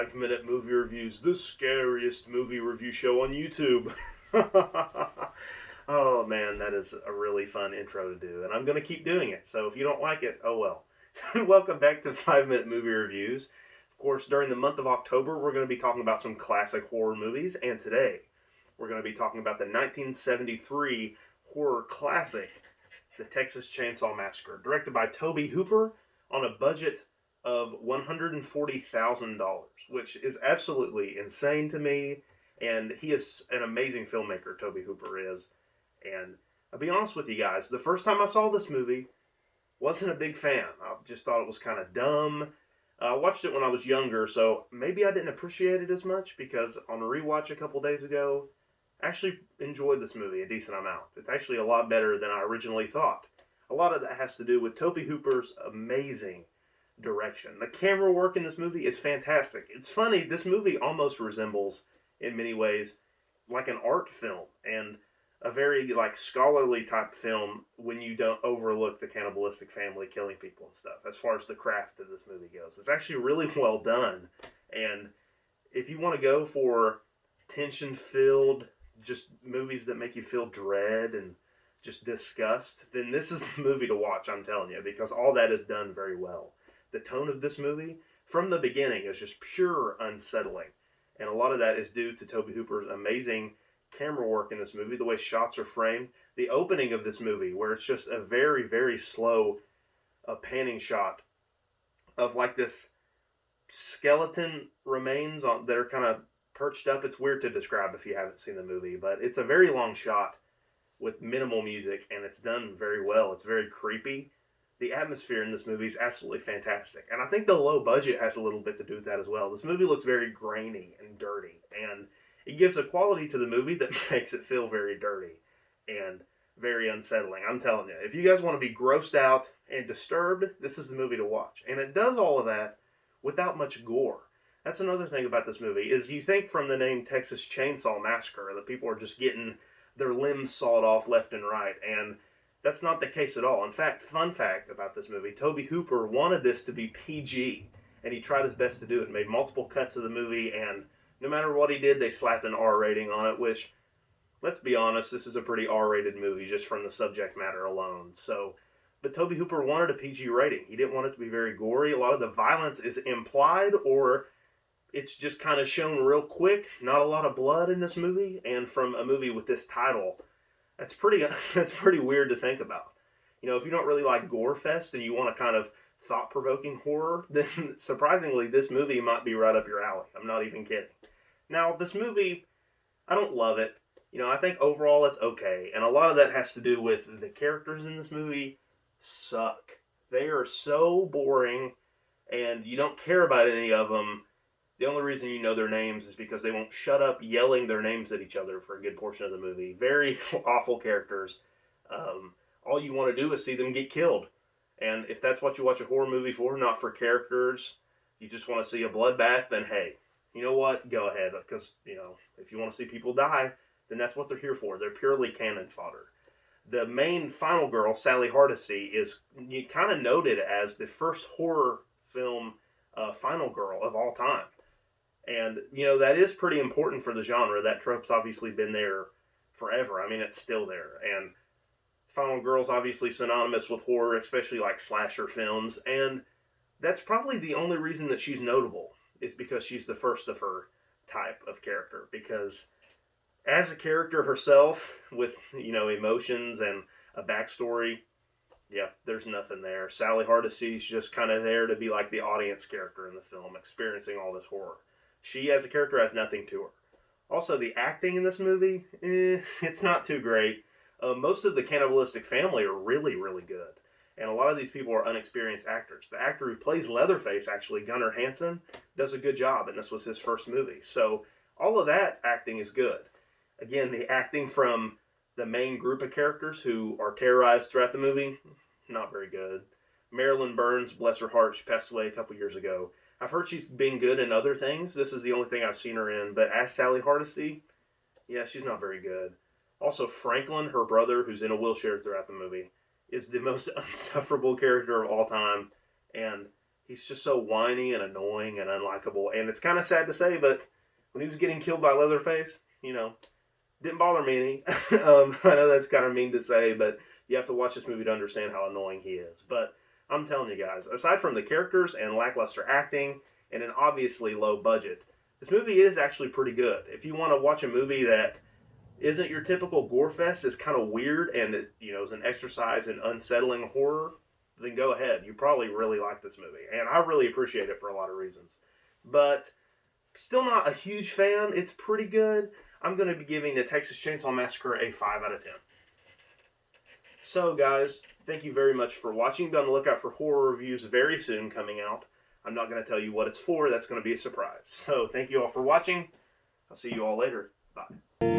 5-minute movie reviews, the scariest movie review show on YouTube. Oh man, that is a really fun intro to do, and I'm going to keep doing it, so if you don't like it, oh well. Welcome back to 5-minute movie reviews. Of course, during the month of October, we're going to be talking about some classic horror movies, and today, we're going to be talking about the 1973 horror classic, The Texas Chainsaw Massacre, directed by Tobe Hooper on a budget of $140,000, which is absolutely insane to me, and he is an amazing filmmaker, Tobe Hooper is. And I'll be honest with you guys, the first time I saw this movie, wasn't a big fan. I just thought it was kind of dumb. I watched it when I was younger, so maybe I didn't appreciate it as much, because on a rewatch a couple days ago, I actually enjoyed this movie a decent amount. It's actually a lot better than I originally thought. A lot of that has to do with Tobe Hooper's amazing direction. The camera work in this movie is fantastic. It's funny, this movie almost resembles, in many ways, like an art film, and a very scholarly type film when you don't overlook the cannibalistic family killing people and stuff, as far as the craft of this movie goes. It's actually really well done, and if you want to go for tension-filled, just movies that make you feel dread and just disgust, then this is the movie to watch, I'm telling you, because all that is done very well. The tone of this movie, from the beginning, is just pure unsettling, and a lot of that is due to Tobe Hooper's amazing camera work in this movie, the way shots are framed, the opening of this movie, where it's just a very, very slow panning shot of this skeleton remains that are kind of perched up. It's weird to describe if you haven't seen the movie, but it's a very long shot with minimal music, and it's done very well. It's very creepy. The atmosphere in this movie is absolutely fantastic, and I think the low budget has a little bit to do with that as well. This movie looks very grainy and dirty, and it gives a quality to the movie that makes it feel very dirty and very unsettling. I'm telling you, if you guys want to be grossed out and disturbed, this is the movie to watch. And it does all of that without much gore. That's another thing about this movie, is you think from the name Texas Chainsaw Massacre that people are just getting their limbs sawed off left and right, and that's not the case at all. In fact, fun fact about this movie, Tobe Hooper wanted this to be PG, and he tried his best to do it, made multiple cuts of the movie, and no matter what he did, they slapped an R rating on it, which, let's be honest, this is a pretty R-rated movie just from the subject matter alone. But Tobe Hooper wanted a PG rating. He didn't want it to be very gory. A lot of the violence is implied, or it's just kind of shown real quick. Not a lot of blood in this movie, and from a movie with this title, that's pretty weird to think about. You know, if you don't really like gore fest and you want a kind of thought-provoking horror, then surprisingly, this movie might be right up your alley. I'm not even kidding. Now, this movie, I don't love it. You know, I think overall it's okay, and a lot of that has to do with the characters in this movie suck. They are so boring, and you don't care about any of them. The only reason you know their names is because they won't shut up yelling their names at each other for a good portion of the movie. Very awful characters. All you want to do is see them get killed. And if that's what you watch a horror movie for, not for characters, you just want to see a bloodbath, then hey, you know what? Go ahead. Because, you know, if you want to see people die, then that's what they're here for. They're purely cannon fodder. The main final girl, Sally Hardesty, is kind of noted as the first horror film final girl of all time. And, you know, that is pretty important for the genre. That trope's obviously been there forever. I mean, it's still there. And final girl's obviously synonymous with horror, especially like slasher films. And that's probably the only reason that she's notable, is because she's the first of her type of character. Because as a character herself, with, you know, emotions and a backstory, yeah, there's nothing there. Sally Hardesty's just kind of there to be like the audience character in the film, experiencing all this horror. She, as a character, has nothing to her. Also, the acting in this movie, it's not too great. Most of the cannibalistic family are really, really good. And a lot of these people are unexperienced actors. The actor who plays Leatherface, actually, Gunnar Hansen, does a good job, and this was his first movie. So all of that acting is good. Again, the acting from the main group of characters who are terrorized throughout the movie, not very good. Marilyn Burns, bless her heart, she passed away a couple years ago. I've heard she's been good in other things. This is the only thing I've seen her in. But as Sally Hardesty, yeah, she's not very good. Also, Franklin, her brother, who's in a wheelchair throughout the movie, is the most unsufferable character of all time. And He's just so whiny and annoying and unlikable. And it's kind of sad to say, but when he was getting killed by Leatherface, didn't bother me any. I know that's kind of mean to say, but you have to watch this movie to understand how annoying he is. But I'm telling you guys, aside from the characters and lackluster acting and an obviously low budget, this movie is actually pretty good. If you want to watch a movie that isn't your typical gore fest, is kind of weird, and it, is an exercise in unsettling horror, then go ahead. You probably really like this movie, and I really appreciate it for a lot of reasons. But still not a huge fan. It's pretty good. I'm going to be giving the Texas Chainsaw Massacre a 5 out of 10. So, guys, thank you very much for watching. Be on the lookout for horror reviews very soon coming out. I'm not going to tell you what it's for. That's going to be a surprise. So, thank you all for watching. I'll see you all later. Bye.